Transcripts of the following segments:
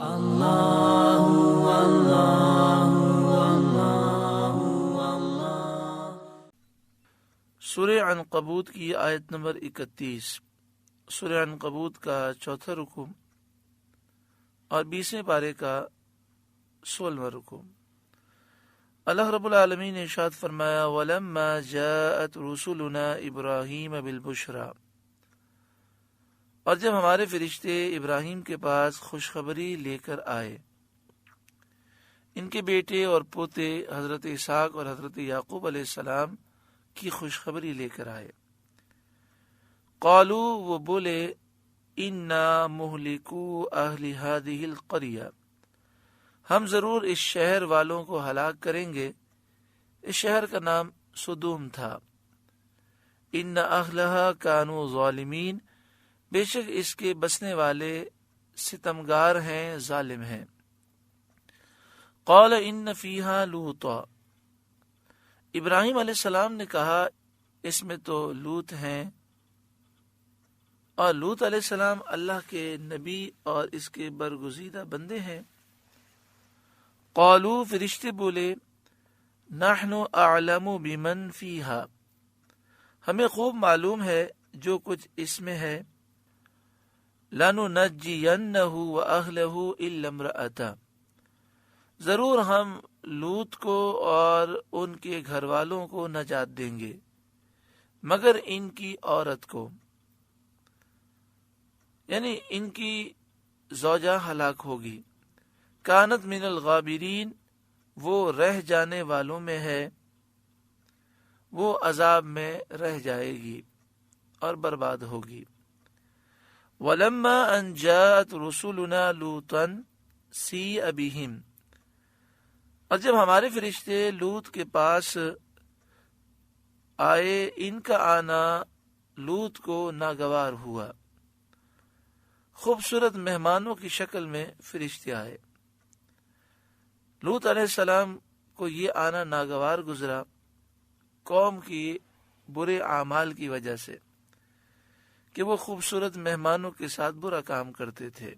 سورہ عنکبوت کی آیت نمبر 31۔ سورہ عنکبوت کا چوتھا رکوع اور 20ویں پارے کا 16واں رکوع۔ اللہ رب العالمین نے ارشاد فرمایا وَلَمَّا جَاءَتْ رُسُلُنَا إِبْرَاهِيمَ بِالْبُشْرَى، اور جب ہمارے فرشتے ابراہیم کے پاس خوشخبری لے کر آئے، ان کے بیٹے اور پوتے حضرت اسحاق اور حضرت یعقوب علیہ السلام کی خوشخبری لے کر آئے، قالوا، وہ بولے، انا مہلکو اہل هذه القریہ، ہم ضرور اس شہر والوں کو ہلاک کریں گے۔ اس شہر کا نام سدوم تھا۔ ان اہلھا کانوا ظالمین، بے شک اس کے بسنے والے ستمگار ہیں، ظالم ہیں۔ قال ان فیہا لوطا، ابراہیم علیہ السلام نے کہا اس میں تو لوط ہیں، اور لوط علیہ السلام اللہ کے نبی اور اس کے برگزیدہ بندے ہیں۔ قالوا، فرشتے بولے، نحن اعلم بمن فیہا، ہمیں خوب معلوم ہے جو کچھ اس میں ہے، لننجینہ واہلہ الا امرأتہ، ضرور ہم لوط کو اور ان کے گھر والوں کو نجات دیں گے مگر ان کی عورت کو، یعنی ان کی زوجہ ہلاک ہوگی۔ کانت من الغابرین، وہ رہ جانے والوں میں ہے، وہ عذاب میں رہ جائے گی اور برباد ہوگی۔ ولما ان جاءت رسلنا لوطا سیء بہم، اور جب ہمارے فرشتے لوط کے پاس آئے، ان کا آنا لوط کو ناگوار ہوا۔ خوبصورت مہمانوں کی شکل میں فرشتے آئے، لوط علیہ السلام کو یہ آنا ناگوار گزرا قوم کی برے اعمال کی وجہ سے کہ وہ خوبصورت مہمانوں کے ساتھ برا کام کرتے تھے۔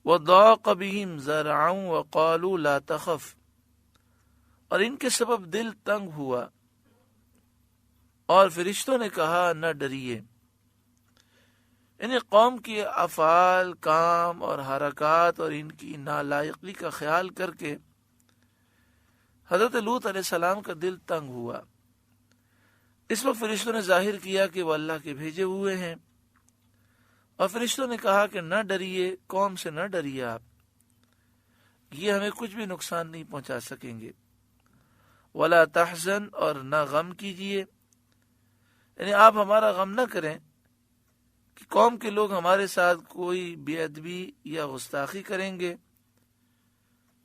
وَضَاقَ بِهِمْ ذَرْعًا وَقَالُوا لَا تَخَفْ، اور ان کے سبب دل تنگ ہوا اور فرشتوں نے کہا نہ ڈریے، یعنی قوم کے افعال، کام اور حرکات اور ان کی نالائقی کا خیال کر کے حضرت لوط علیہ السلام کا دل تنگ ہوا۔ اس وقت فرشتوں نے ظاہر کیا کہ وہ اللہ کے بھیجے ہوئے ہیں، اور فرشتوں نے کہا کہ نہ ڈریے، قوم سے نہ ڈریے، آپ یہ ہمیں کچھ بھی نقصان نہیں پہنچا سکیں گے۔ ولا تحزن، اور نہ غم کیجیے، یعنی آپ ہمارا غم نہ کریں کہ قوم کے لوگ ہمارے ساتھ کوئی بے ادبی یا گستاخی کریں گے۔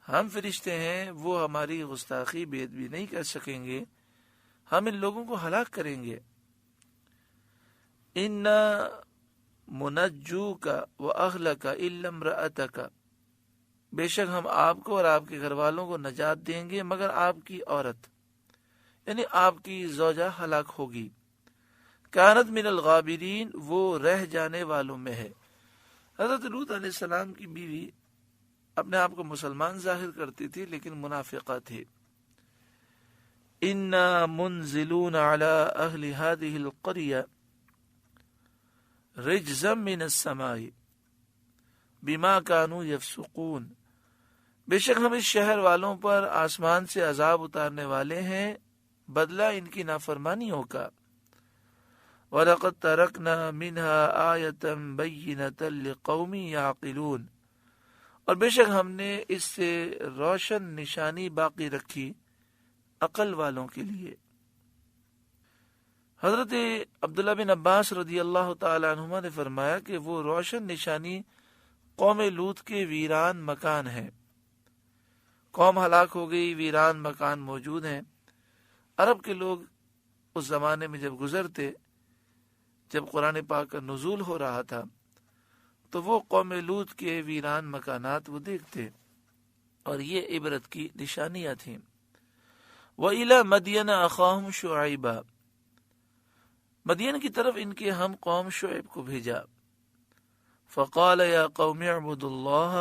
ہم فرشتے ہیں، وہ ہماری گستاخی بے ادبی نہیں کر سکیں گے، ہم ان لوگوں کو ہلاک کریں گے۔ انا منجوک واہلک الا امرأتک، بے شک ہم آپ کو اور آپ کے گھر والوں کو نجات دیں گے مگر آپ کی عورت، یعنی آپ کی زوجہ ہلاک ہوگی۔ کانت من الغابرین، وہ رہ جانے والوں میں ہے۔ حضرت لوط علیہ السلام کی بیوی اپنے آپ کو مسلمان ظاہر کرتی تھی لیکن منافقہ تھی۔ انا منزلون علی اہل هذه القریہ رجزا من السماء بما كانوا يفسقون، بے شک ہم اس شہر والوں پر آسمان سے عذاب اتارنے والے ہیں بدلہ ان کی نافرمانیوں کا۔ وَلَقَدْ تَرَكْنَا مِنْهَا آيَةً بَيِّنَةً لِقَوْمٍ يَعْقِلُونَ، اور بے شک ہم نے اس سے روشن نشانی باقی رکھی عقل والوں کے لیے۔ حضرت عبداللہ بن عباس رضی اللہ تعالی عنہما نے فرمایا کہ وہ روشن نشانی قوم لوط کے ویران مکان ہے۔ قوم ہلاک ہو گئی، ویران مکان موجود ہیں۔ عرب کے لوگ اس زمانے میں جب گزرتے، جب قرآن پاک کا نزول ہو رہا تھا، تو وہ قوم لوط کے ویران مکانات وہ دیکھتے، اور یہ عبرت کی نشانیاں تھیں۔ وَإِلَى مَدْيَنَ أَخَاهُمْ شُعَيْبًا، مدین کی طرف ان کے ہم قوم شعیب کو بھیجا۔ فَقَالَ يَا قَوْمِ اعْبُدُوا اللَّهَ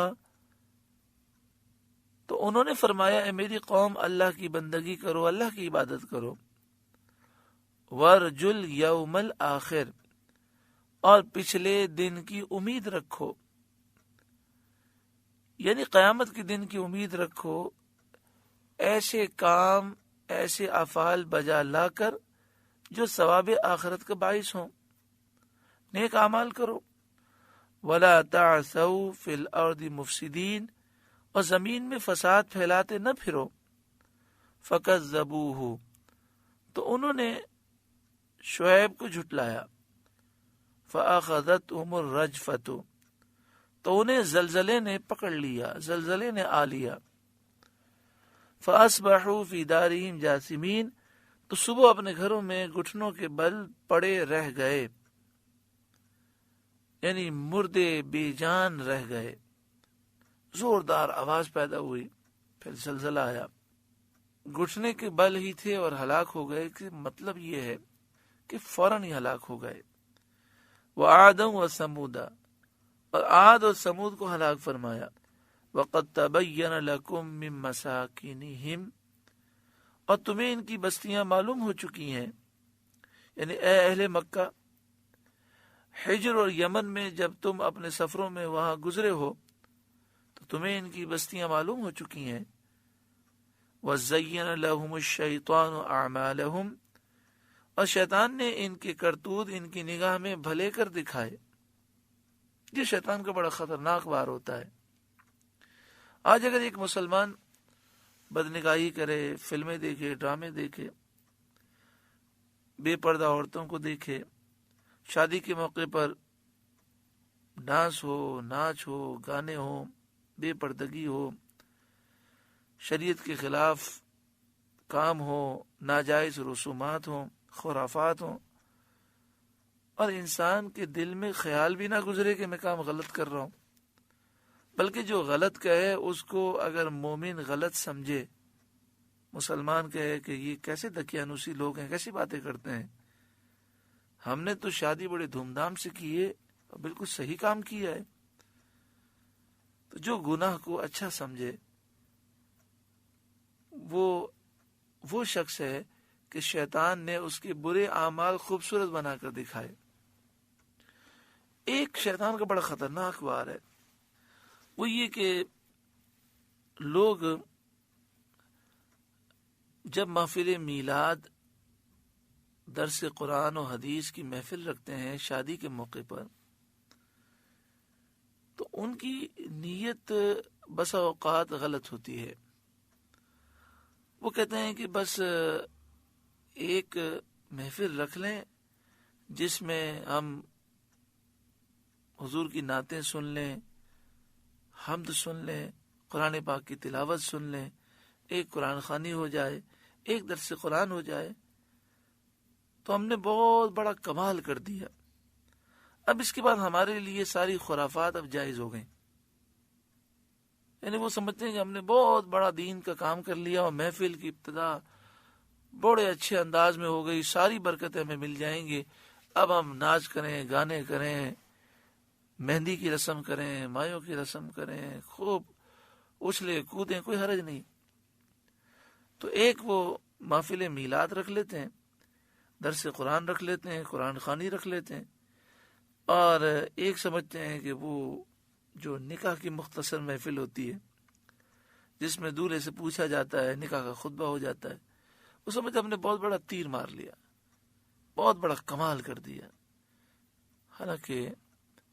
تو انہوں نے فرمایا اے میری قوم اللہ کی بندگی کرو، اللہ کی عبادت کرو، ورجل یوم الآخر، اور پچھلے دن کی امید رکھو، یعنی قیامت کے دن کی امید رکھو، ایسے کام ایسے افعال بجا لا کر جو ثواب آخرت کا باعث ہوں، نیک اعمال کرو، ولا تعثوا فی الارض مفسدین، اور زمین میں فساد پھیلاتے نہ پھرو، فکذبوہ، تو انہوں نے شعیب کو جھٹلایا، فاخذتہم الرجفۃ، تو انہیں زلزلے نے پکڑ لیا، زلزلے نے آ لیا، فاصبحوا فی دارہم جاثمین، تو صبح اپنے گھروں میں گھٹنوں کے بل پڑے رہ گئے، یعنی مردے بے جان رہ گئے، زوردار آواز پیدا ہوئی، پھر زلزلہ آیا، گھٹنے کے بل ہی تھے اور ہلاک ہو گئے، کہ مطلب یہ ہے کہ فوراً ہی ہلاک ہو گئے۔ وعادا وثمودا، اور عاد اور سمود کو ہلاک فرمایا، وقد تبین لکم من مساکنہم، اور تمہیں ان کی بستیاں معلوم ہو چکی ہیں، یعنی اے اہل مکہ، حجر اور یمن میں جب تم اپنے سفروں میں وہاں گزرے ہو تو تمہیں ان کی بستیاں معلوم ہو چکی ہیں۔ وَزَيَّنَ لَهُمُ الشَّيْطَانُ أَعْمَالَهُمْ، اور شیطان نے ان کے کرتوت ان کی نگاہ میں بھلے کر دکھائے۔ یہ شیطان کا بڑا خطرناک وار ہوتا ہے۔ آج اگر ایک مسلمان بدنگاہی کرے، فلمیں دیکھے، ڈرامے دیکھے، بے پردہ عورتوں کو دیکھے، شادی کے موقع پر ڈانس ہو، ناچ ہو، گانے ہو، بے پردگی ہو، شریعت کے خلاف کام ہو، ناجائز رسومات ہوں، خرافات ہوں، اور انسان کے دل میں خیال بھی نہ گزرے کہ میں کام غلط کر رہا ہوں، بلکہ جو غلط کہے اس کو اگر مومن غلط سمجھے، مسلمان کہے کہ یہ کیسے دقیانوسی لوگ ہیں، کیسی باتیں کرتے ہیں، ہم نے تو شادی بڑے دھوم دھام سے کی ہے، بالکل صحیح کام کیا ہے، تو جو گناہ کو اچھا سمجھے وہ شخص ہے کہ شیطان نے اس کے برے اعمال خوبصورت بنا کر دکھائے۔ ایک شیطان کا بڑا خطرناک وار ہے، وہ یہ کہ لوگ جب محفل میلاد، درس قرآن و حدیث کی محفل رکھتے ہیں شادی کے موقع پر، تو ان کی نیت بسا اوقات غلط ہوتی ہے۔ وہ کہتے ہیں کہ بس ایک محفل رکھ لیں جس میں ہم حضور کی نعتیں سن لیں، حمد سن لیں، قرآن پاک کی تلاوت سن لیں، ایک قرآن خوانی ہو جائے، ایک درس قرآن ہو جائے، تو ہم نے بہت بڑا کمال کر دیا۔ اب اس کے بعد ہمارے لیے ساری خرافات اب جائز ہو گئیں، یعنی وہ سمجھتے ہیں کہ ہم نے بہت بڑا دین کا کام کر لیا اور محفل کی ابتدا بڑے اچھے انداز میں ہو گئی، ساری برکتیں ہمیں مل جائیں گی، اب ہم ناچ کریں، گانے کریں، مہندی کی رسم کریں، مایوں کی رسم کریں، خوب اچھلے کودیں، کوئی حرج نہیں۔ تو ایک وہ محفل میلاد رکھ لیتے ہیں، درس قرآن رکھ لیتے ہیں، قرآن خوانی رکھ لیتے ہیں، اور ایک سمجھتے ہیں کہ وہ جو نکاح کی مختصر محفل ہوتی ہے جس میں دولہے سے پوچھا جاتا ہے، نکاح کا خطبہ ہو جاتا ہے، وہ سمجھتے ہم نے بہت بڑا تیر مار لیا، بہت بڑا کمال کر دیا۔ حالانکہ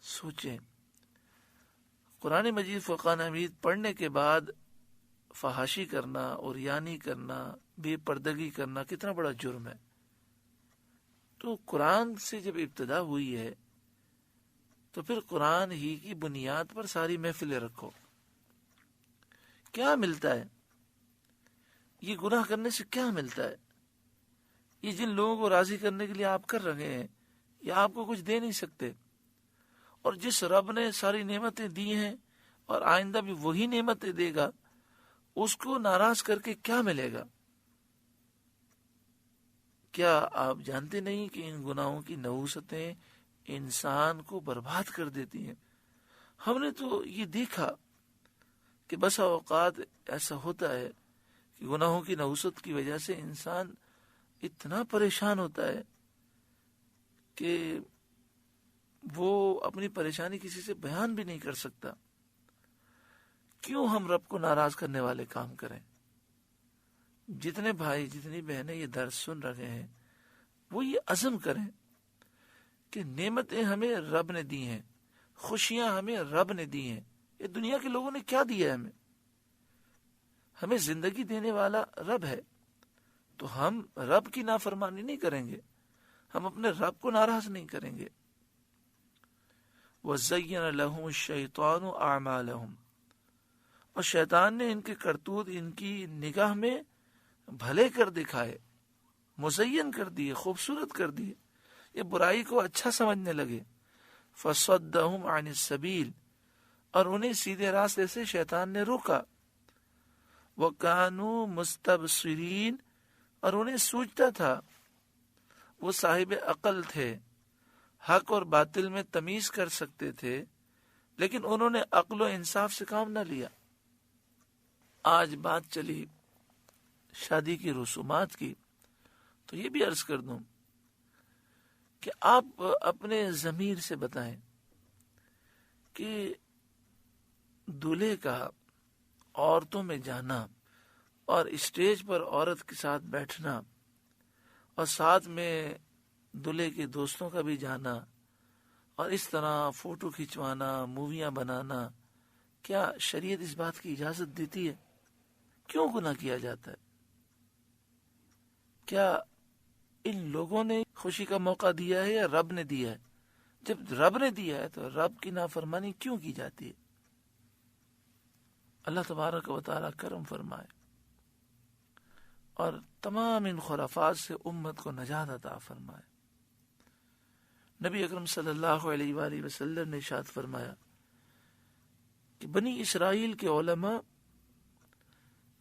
سوچیں، قرآن مجید فرقان حمید پڑھنے کے بعد فحاشی کرنا، عریانی کرنا، بے پردگی کرنا کتنا بڑا جرم ہے۔ تو قرآن سے جب ابتدا ہوئی ہے تو پھر قرآن ہی کی بنیاد پر ساری محفلیں رکھو۔ کیا ملتا ہے یہ گناہ کرنے سے؟ کیا ملتا ہے یہ جن لوگوں کو راضی کرنے کے لیے آپ کر رہے ہیں؟ یہ آپ کو کچھ دے نہیں سکتے، اور جس رب نے ساری نعمتیں دی ہیں اور آئندہ بھی وہی نعمتیں دے گا، اس کو ناراض کر کے کیا ملے گا؟ کیا آپ جانتے نہیں کہ ان گناہوں کی نحوستیں انسان کو برباد کر دیتی ہیں؟ ہم نے تو یہ دیکھا کہ بسا اوقات ایسا ہوتا ہے کہ گناہوں کی نحوست کی وجہ سے انسان اتنا پریشان ہوتا ہے کہ وہ اپنی پریشانی کسی سے بیان بھی نہیں کر سکتا. کیوں ہم رب کو ناراض کرنے والے کام کریں؟ جتنے بھائی جتنی بہنیں یہ درس سن رہے ہیں وہ یہ عزم کریں کہ نعمتیں ہمیں رب نے دی ہیں، خوشیاں ہمیں رب نے دی ہیں. یہ دنیا کے لوگوں نے کیا دیا ہے ہمیں زندگی دینے والا رب ہے. تو ہم رب کی نافرمانی نہیں کریں گے، ہم اپنے رب کو ناراض نہیں کریں گے. وَزَيَّنَ لَهُمُ الشَّيْطَانُ أَعْمَالَهُمْ، اور شیطان نے ان کے کرتوت ان کی نگاہ میں بھلے کر دکھائے، مزین کر دیے، خوبصورت کر دیے، یہ برائی کو اچھا سمجھنے لگے. فَصَدَّهُمْ عَنِ السَّبِيلِ، اور انہیں سیدھے راستے سے شیطان نے روکا. وَكَانُوا مُسْتَبْصِرِينَ، اور انہیں سوچتا تھا، وہ صاحب عقل تھے، حق اور باطل میں تمیز کر سکتے تھے، لیکن انہوں نے عقل و انصاف سے کام نہ لیا. آج بات چلی شادی کی رسومات کی، تو یہ بھی عرض کر دوں کہ آپ اپنے ضمیر سے بتائیں کہ دولہے کا عورتوں میں جانا اور اسٹیج پر عورت کے ساتھ بیٹھنا اور ساتھ میں دولہے کے دوستوں کا بھی جانا اور اس طرح فوٹو کھنچوانا، موویاں بنانا، کیا شریعت اس بات کی اجازت دیتی ہے؟ کیوں گناہ کیا جاتا ہے؟ کیا ان لوگوں نے خوشی کا موقع دیا ہے یا رب نے دیا ہے؟ جب رب نے دیا ہے تو رب کی نافرمانی کیوں کی جاتی ہے؟ اللہ تبارک و تعالیٰ کرم فرمائے اور تمام ان خرافات سے امت کو نجات عطا فرمائے. نبی اکرم صلی اللہ علیہ وآلہ وسلم نے ارشاد فرمایا کہ بنی اسرائیل کے علماء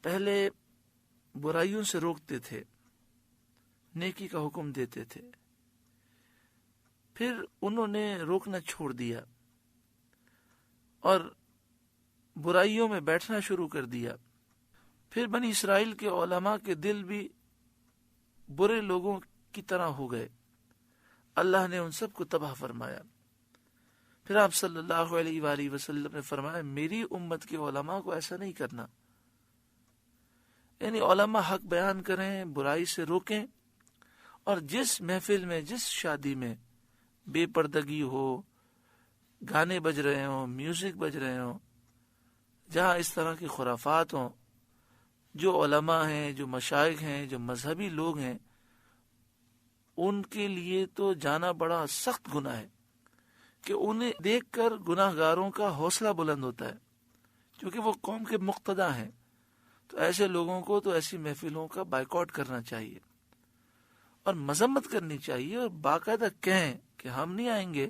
پہلے برائیوں سے روکتے تھے، نیکی کا حکم دیتے تھے، پھر انہوں نے روکنا چھوڑ دیا اور برائیوں میں بیٹھنا شروع کر دیا. پھر بنی اسرائیل کے علماء کے دل بھی برے لوگوں کی طرح ہو گئے، اللہ نے ان سب کو تباہ فرمایا. پھر آپ صلی اللہ علیہ وآلہ وسلم نے فرمایا میری امت کے علماء کو ایسا نہیں کرنا، یعنی علماء حق بیان کریں، برائی سے روکیں، اور جس محفل میں، جس شادی میں بے پردگی ہو، گانے بج رہے ہوں، میوزک بج رہے ہوں، جہاں اس طرح کی خرافات ہوں، جو علماء ہیں، جو مشائخ ہیں، جو مذہبی لوگ ہیں، ان کے لیے تو جانا بڑا سخت گناہ ہے کہ انہیں دیکھ کر گناہ گاروں کا حوصلہ بلند ہوتا ہے، کیونکہ وہ قوم کے مقتدی ہیں. تو ایسے لوگوں کو تو ایسی محفلوں کا بائیکاٹ کرنا چاہیے اور مذمت کرنی چاہیے اور باقاعدہ کہیں کہ ہم نہیں آئیں گے،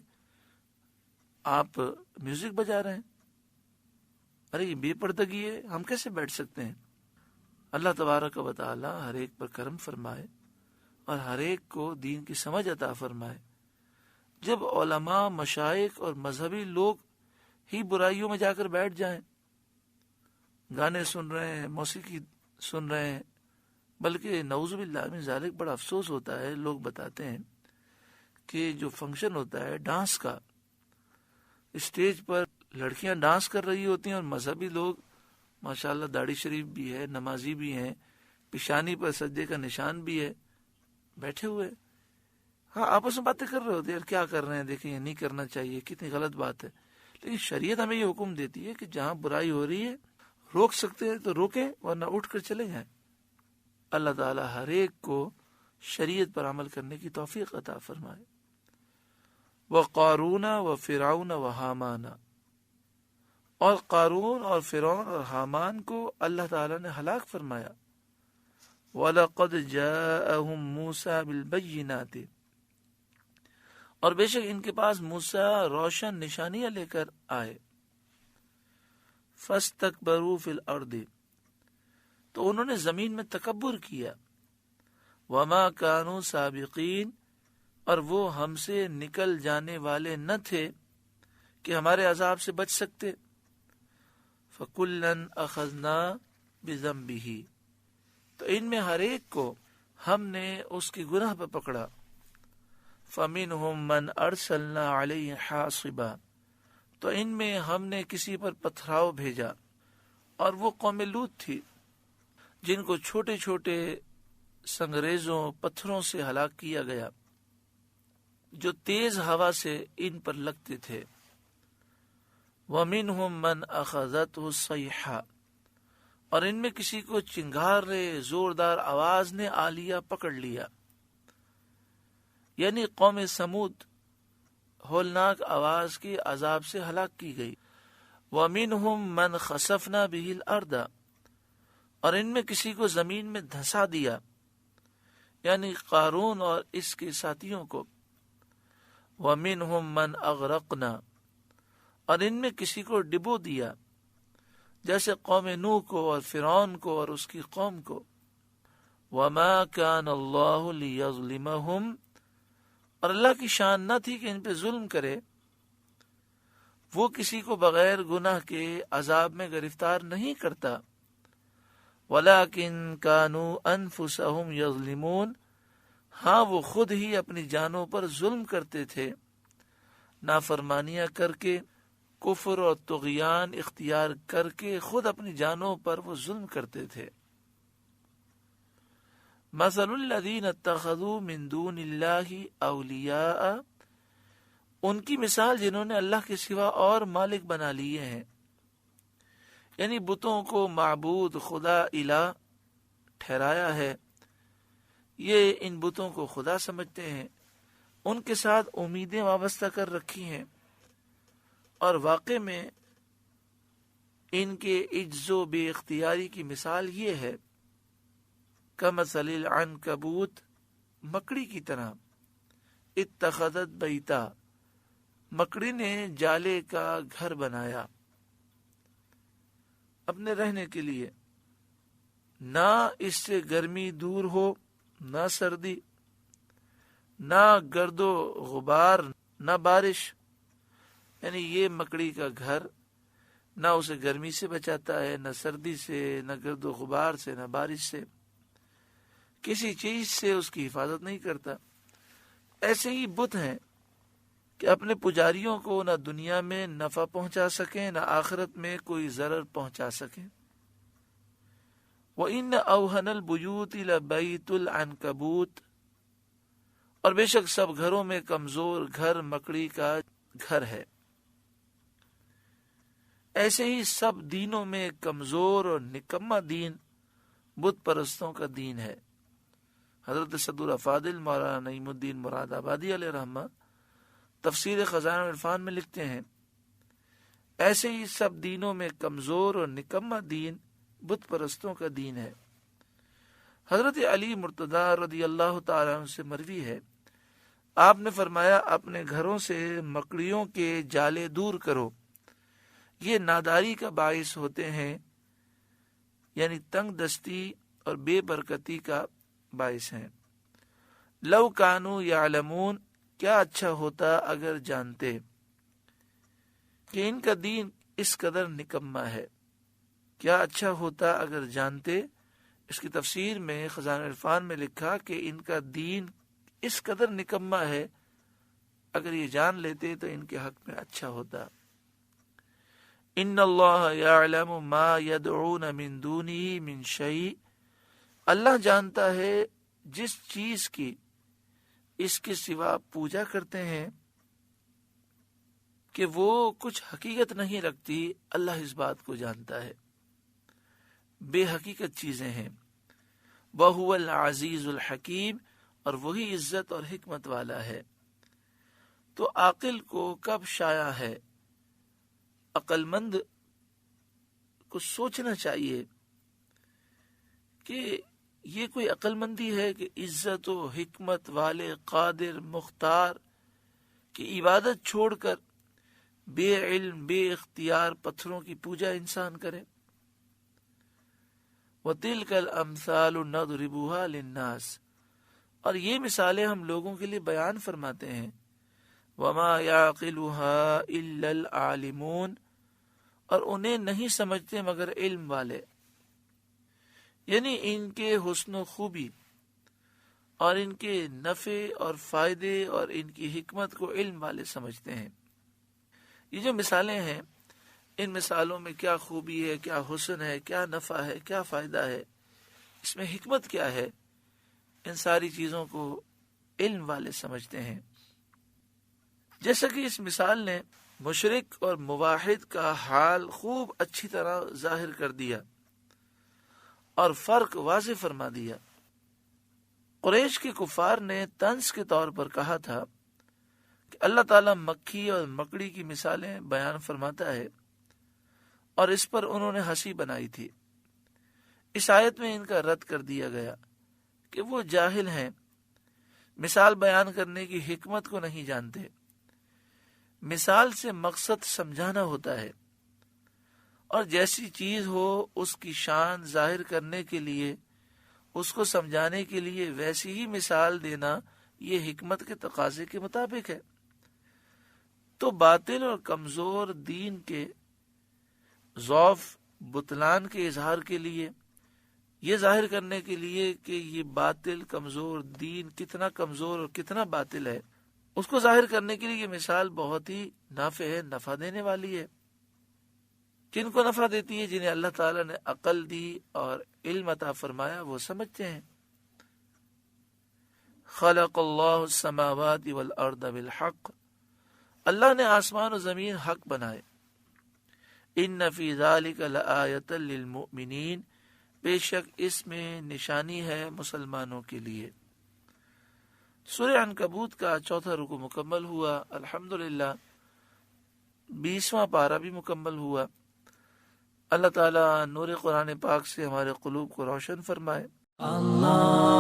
آپ میوزک بجا رہے ہیں، ارے یہ بے پردگی ہے، ہم کیسے بیٹھ سکتے ہیں؟ اللہ تبارک و تعالی ہر ایک پر کرم فرمائے اور ہر ایک کو دین کی سمجھ عطا فرمائے. جب علماء، مشائخ اور مذہبی لوگ ہی برائیوں میں جا کر بیٹھ جائیں، گانے سن رہے ہیں، موسیقی سن رہے ہیں، بلکہ نعوذ باللہ من ذالک بڑا افسوس ہوتا ہے، لوگ بتاتے ہیں کہ جو فنکشن ہوتا ہے ڈانس کا، اسٹیج پر لڑکیاں ڈانس کر رہی ہوتی ہیں اور مذہبی لوگ ماشاءاللہ داڑھی شریف بھی ہے، نمازی بھی ہیں، پیشانی پر سجدے کا نشان بھی ہے، بیٹھے ہوئے، ہاں آپس میں باتیں کر رہے ہوتے ہیں، یار کیا کر رہے ہیں، دیکھیں یہ نہیں کرنا چاہیے، کتنی غلط بات ہے. لیکن شریعت ہمیں یہ حکم دیتی ہے کہ جہاں برائی ہو رہی ہے روک سکتے ہیں تو روکیں، ورنہ اٹھ کر چلے جائیں. اللہ تعالی ہر ایک کو شریعت پر عمل کرنے کی توفیق عطا فرمائے. وَقَارُونَ وَفِرْعَوْنَ وَحَامَانَ، اور قارون اور فرعون اور حامان کو اللہ تعالی نے ہلاک فرمایا. وَلَقَدْ جَاءَهُمْ مُوسَى بِالْبَيِّنَاتِ، اور بے شک ان کے پاس موسیٰ روشن نشانیاں لے کر آئے. فَاسْتَكْبَرُوا فِي الْأَرْضِ، تو انہوں نے زمین میں تکبر کیا. وَمَا كَانُوا سَابِقِينَ، اور وہ ہم سے نکل جانے والے نہ تھے کہ ہمارے عذاب سے بچ سکتے. فَكُلًّا أَخَذْنَا بِذَنبِهِ، تو ان میں ہر ایک کو ہم نے اس کی گناہ پر پکڑا. فَمِنْهُمْ مَنْ أَرْسَلْنَا عَلَيْهِ حَاصِبًا، تو ان میں ہم نے کسی پر پتھراؤ بھیجا، اور وہ قوم لوط تھی جن کو چھوٹے چھوٹے سنگریزوں پتھروں سے ہلاک کیا گیا جو تیز ہوا سے ان پر لگتے تھے. وَمِنْهُمْ مَنْ أَخَذَتْهُ الصَّيْحَةُ، اور ان میں کسی کو چنگار زوردار آواز نے آ لیا، پکڑ لیا. یعنی قوم سمود ہولناک آواز کی عذاب سے ہلاک کی گئی. وَمِنْهُمْ مَنْ خَسَفْنَا بِهِ الْأَرْضَ، اور ان میں کسی کو زمین میں دھسا دیا، یعنی قارون اور اس کے ساتھیوں کو. وَمِنْهُمْ مَنْ أَغْرَقْنَا، اور ان میں کسی کو ڈبو دیا، جیسے قوم نوح کو اور فرعون کو اور اس کی قوم کو. وَمَا كَانَ اللَّهُ لِيَظْلِمَهُمْ، اور اللہ کی شان نہ تھی کہ ان پہ ظلم کرے، وہ کسی کو بغیر گناہ کے عذاب میں گرفتار نہیں کرتا. وَلَكِنْ كَانُوا أَنفُسَهُمْ يَظْلِمُونَ، ہاں وہ خود ہی اپنی جانوں پر ظلم کرتے تھے، نافرمانیاں کر کے، کفر اور طغیان اختیار کر کے خود اپنی جانوں پر وہ ظلم کرتے تھے. مثل الذین اتخذوا من دون اللہ اولیاء، ان کی مثال جنہوں نے اللہ کے سوا اور مالک بنا لیے ہیں، یعنی بتوں کو معبود خدا الہ ٹھہرایا ہے، یہ ان بتوں کو خدا سمجھتے ہیں، ان کے ساتھ امیدیں وابستہ کر رکھی ہیں، اور واقع میں ان کے عجز و بے اختیاری کی مثال یہ ہے کمثل العنکبوت، مکڑی کی طرح، اتخذت بیتا، مکڑی نے جالے کا گھر بنایا اپنے رہنے کے لیے، نہ اس سے گرمی دور ہو نہ سردی، نہ گرد و غبار نہ بارش. یعنی یہ مکڑی کا گھر نہ اسے گرمی سے بچاتا ہے، نہ سردی سے، نہ گرد و غبار سے، نہ بارش سے، کسی چیز سے اس کی حفاظت نہیں کرتا. ایسے ہی بت ہیں کہ اپنے پجاریوں کو نہ دنیا میں نفع پہنچا سکیں، نہ آخرت میں کوئی ضرر پہنچا سکیں. وَإِنَّ أَوْهَنَ الْبُيُوتِ لَبَيْتُ الْعَنْكَبُوتِ، اور بے شک سب گھروں میں کمزور گھر مکڑی کا گھر ہے. ایسے ہی سب دینوں میں کمزور اور نکما دین بت پرستوں کا دین ہے. حضرت صدر افاضل مولانا نعیم الدین مراد آبادی علیہ رحمہ تفسیر خزائن العرفان میں لکھتے ہیں، ایسے ہی سب دینوں میں کمزور اور نکما دین بت پرستوں کا دین ہے. حضرت علی مرتضی رضی اللہ تعالیٰ عنہ سے مروی ہے، آپ نے فرمایا اپنے گھروں سے مکڑیوں کے جالے دور کرو، یہ ناداری کا باعث ہوتے ہیں، یعنی تنگ دستی اور بے برکتی کا باعث ہیں. لو کانوا یعلمون، کیا اچھا ہوتا اگر جانتے کہ ان کا دین اس قدر نکما ہے. کیا اچھا ہوتا اگر جانتے، اس کی تفسیر میں خزائن عرفان میں لکھا کہ ان کا دین اس قدر نکما ہے، اگر یہ جان لیتے تو ان کے حق میں اچھا ہوتا. ان اللہ یعلم ما یدعون من دونہ من شیء، اللہ جانتا ہے جس چیز کی اس کے سوا پوجا کرتے ہیں کہ وہ کچھ حقیقت نہیں رکھتی، اللہ اس بات کو جانتا ہے، بے حقیقت چیزیں ہیں. وَهُوَ الْعَزِيزُ الْحَكِيمُ، اور وہی عزت اور حکمت والا ہے. تو عاقل کو کب شایع ہے، عقل مند کو سوچنا چاہیے کہ یہ کوئی عقل مندی ہے کہ عزت و حکمت والے قادر مختار کی عبادت چھوڑ کر بے علم بے اختیار پتھروں کی پوجا انسان کرے. وَتِلْكَ الْأَمْثَالُ نَضْرِبُهَا لِلنَّاسِ، اور یہ مثالیں ہم لوگوں کے لیے بیان فرماتے ہیں. وَمَا يَعْقِلُهَا إِلَّا الْعَالِمُونَ، اور انہیں نہیں سمجھتے مگر علم والے، یعنی ان کے حسن و خوبی اور ان کے نفع اور فائدے اور ان کی حکمت کو علم والے سمجھتے ہیں۔ یہ جو مثالیں ہیں، ان مثالوں میں کیا خوبی ہے، کیا حسن ہے، کیا نفع ہے، کیا فائدہ ہے، اس میں حکمت کیا ہے، ان ساری چیزوں کو علم والے سمجھتے ہیں۔ جیسا کہ اس مثال نے مشرک اور موحد کا حال خوب اچھی طرح ظاہر کر دیا اور فرق واضح فرما دیا۔ قریش کے کفار نے طنز کے طور پر کہا تھا کہ اللہ تعالیٰ مکھی اور مکڑی کی مثالیں بیان فرماتا ہے، اور اس پر انہوں نے ہنسی بنائی تھی۔ اس آیت میں ان کا رد کر دیا گیا کہ وہ جاہل ہیں، مثال بیان کرنے کی حکمت کو نہیں جانتے۔ مثال سے مقصد سمجھانا ہوتا ہے، اور جیسی چیز ہو اس کی شان ظاہر کرنے کے لیے، اس کو سمجھانے کے لیے ویسی ہی مثال دینا یہ حکمت کے تقاضے کے مطابق ہے۔ تو باطل اور کمزور دین کے ضعف بطلان کے اظہار کے لیے، یہ ظاہر کرنے کے لیے کہ یہ باطل کمزور دین کتنا کمزور اور کتنا باطل ہے، اس کو ظاہر کرنے کے لیے یہ مثال بہت ہی نافع ہے، نفع دینے والی ہے۔ کن کو نفع دیتی ہے؟ جنہیں اللہ تعالیٰ نے عقل دی اور علم عطا فرمایا، وہ سمجھتے ہیں۔ خلق اللہ السماوات والارض بالحق، اللہ نے آسمان و زمین حق بنائے۔ ان فی ذلک لآیۃ للمؤمنین، بے شک اس میں نشانی ہے مسلمانوں کے لیے۔ سورہ عنکبوت کا 4واں رکوع مکمل ہوا۔ الحمدللہ 20واں پارہ بھی مکمل ہوا۔ اللہ تعالیٰ نور قرآن پاک سے ہمارے قلوب کو روشن فرمائے۔ اللہ